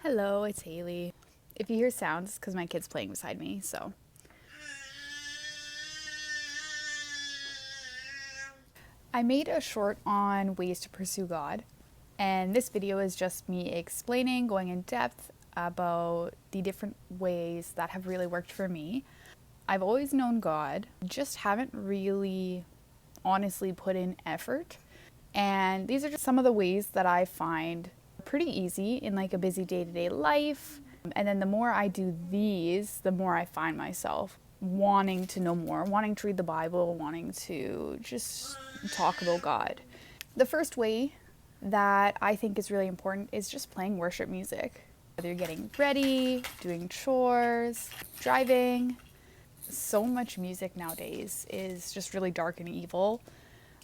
Hello, it's Haley. If you hear sounds, it's because my kid's playing beside me, so. I made a short on ways to pursue God, and this video is just me explaining, going in depth about the different ways that have really worked for me. I've always known God, just haven't really honestly put in effort. And these are just some of the ways that I find pretty easy in like a busy day-to-day life. And then the more I do these, the more I find myself wanting to know more, wanting to read the Bible, wanting to just talk about God. The first way that I think is really important is just playing worship music. Whether you're getting ready, doing chores, driving, so much music nowadays is just really dark and evil.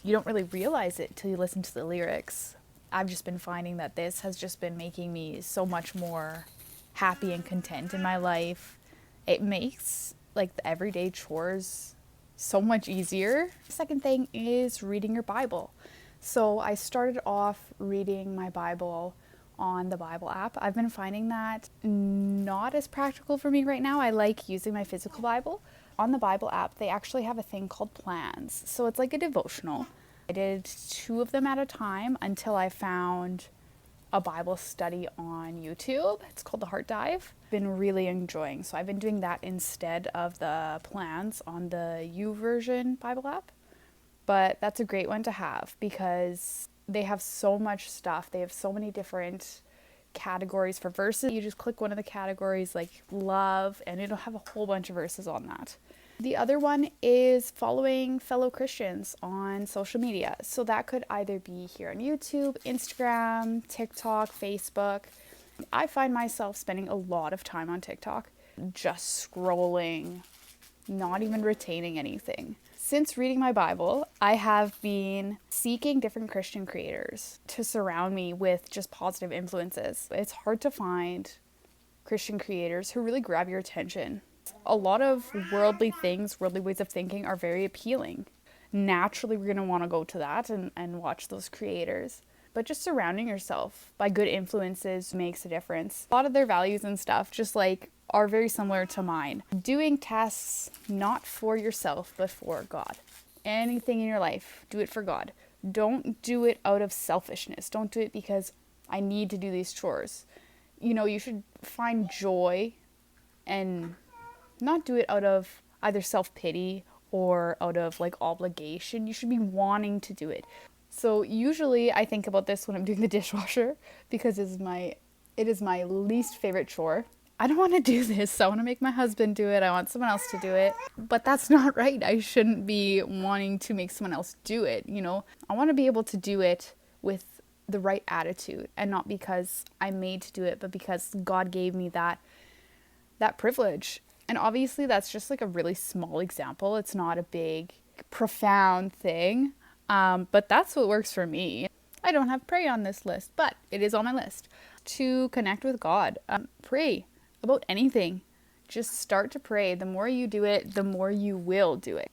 You don't really realize it till you listen to the lyrics. I've just been finding that this has just been making me so much more happy and content in my life. It makes like the everyday chores so much easier. Second thing is reading your Bible. So I started off reading my Bible on the Bible app. I've been finding that not as practical for me right now. I like using my physical Bible. On the Bible app, they actually have a thing called plans. So it's like a devotional. I did 2 of them at a time until I found a Bible study on YouTube. It's called the Heart Dive. Been really enjoying. So I've been doing that instead of the plans on the YouVersion Bible app. But that's a great one to have because they have so much stuff. They have so many different categories for verses. You just click one of the categories like love and it'll have a whole bunch of verses on that. The other one is following fellow Christians on social media. So that could either be here on YouTube, Instagram, TikTok, Facebook. I find myself spending a lot of time on TikTok, just scrolling, not even retaining anything. Since reading my Bible, I have been seeking different Christian creators to surround me with just positive influences. It's hard to find Christian creators who really grab your attention. A lot of worldly things, worldly ways of thinking are very appealing. Naturally, we're going to want to go to that and watch those creators. But just surrounding yourself by good influences makes a difference. A lot of their values and stuff just like are very similar to mine. Doing tasks not for yourself, but for God. Anything in your life, do it for God. Don't do it out of selfishness. Don't do it because I need to do these chores. You should find joy and not do it out of either self-pity or out of like obligation. You should be wanting to do it. So usually I think about this when I'm doing the dishwasher because it is my least favorite chore. I don't want to do this. I want to make my husband do it. I want someone else to do it. But that's not right. I shouldn't be wanting to make someone else do it, I want to be able to do it with the right attitude and not because I'm made to do it, but because God gave me that privilege. And obviously that's just like a really small example. It's not a big, profound thing. But that's what works for me. I don't have pray on this list, but it is on my list. To connect with God, pray about anything. Just start to pray. The more you do it, the more you will do it.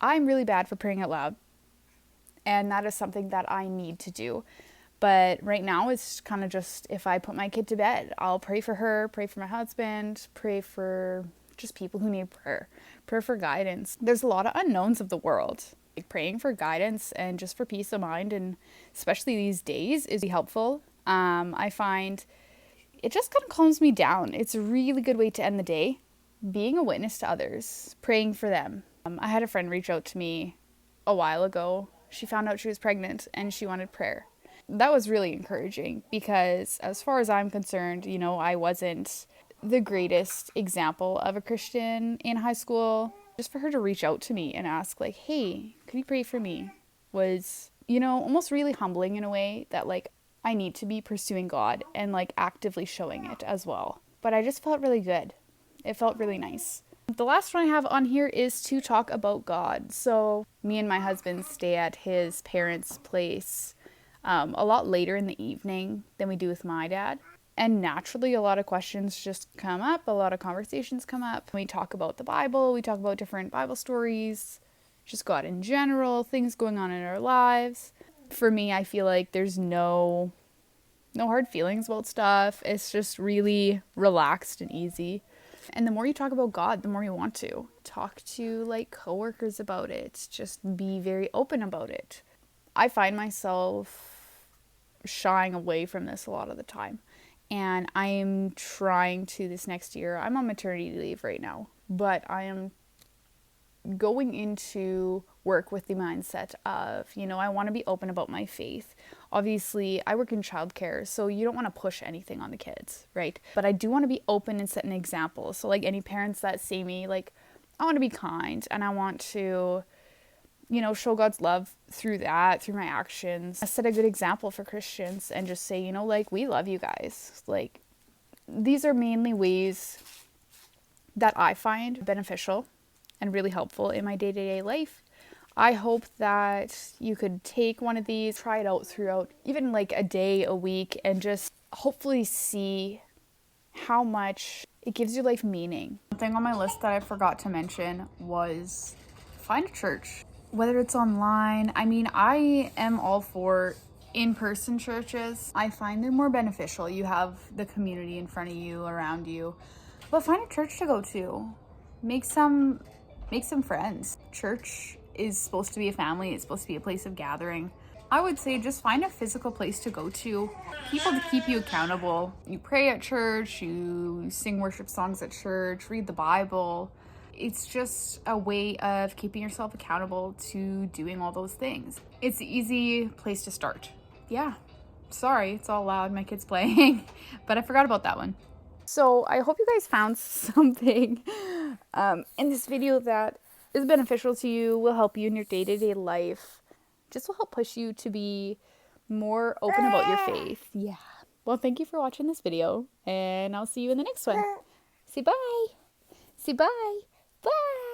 I'm really bad for praying out loud, and that is something that I need to do. But right now it's kind of just if I put my kid to bed, I'll pray for her, pray for my husband, pray for just people who need prayer, pray for guidance. There's a lot of unknowns of the world. Like praying for guidance and just for peace of mind, and especially these days, is helpful. I find it just kind of calms me down. It's a really good way to end the day. Being a witness to others, praying for them. I had a friend reach out to me a while ago. She found out she was pregnant and she wanted prayer. That was really encouraging because as far as I'm concerned, I wasn't the greatest example of a Christian in high school. Just for her to reach out to me and ask like, hey, could you pray for me, was, almost really humbling in a way that like I need to be pursuing God and like actively showing it as well. But I just felt really good. It felt really nice. The last one I have on here is to talk about God. So me and my husband stay at his parents' place a lot later in the evening than we do with my dad. And naturally, a lot of questions just come up, a lot of conversations come up. We talk about the Bible, we talk about different Bible stories, just God in general, things going on in our lives. For me, I feel like there's no No hard feelings about stuff. It's just really relaxed and easy. And the more you talk about God, the more you want to. Talk to like coworkers about it. Just be very open about it. I find myself shying away from this a lot of the time. And I am trying to this next year. I'm on maternity leave right now, but I am going into work with the mindset of, I want to be open about my faith. Obviously, I work in childcare, so you don't want to push anything on the kids, right? But I do want to be open and set an example. So, like any parents that see me, like, I want to be kind and I want to, show God's love through that, through my actions. I set a good example for Christians and just say, like, we love you guys. Like, these are mainly ways that I find beneficial and really helpful in my day-to-day life. I hope that you could take one of these, try it out throughout even like a day, a week, and just hopefully see how much it gives your life meaning. One thing on my list that I forgot to mention was find a church, whether it's online. I mean, I am all for in-person churches. I find they're more beneficial. You have the community in front of you, around you. But find a church to go to. Make some friends. Church is supposed to be a family. It's supposed to be a place of gathering. I would say just find a physical place to go to. People to keep you accountable. You pray at church, you sing worship songs at church, read the Bible. It's just a way of keeping yourself accountable to doing all those things. It's an easy place to start. Yeah, sorry, it's all loud, my kid's playing, but I forgot about that one. So I hope you guys found something in this video that is beneficial to you, will help you in your day-to-day life, just will help push you to be more open about your faith. Yeah. Well, thank you for watching this video, and I'll see you in the next one. Say bye. Say bye. Bye.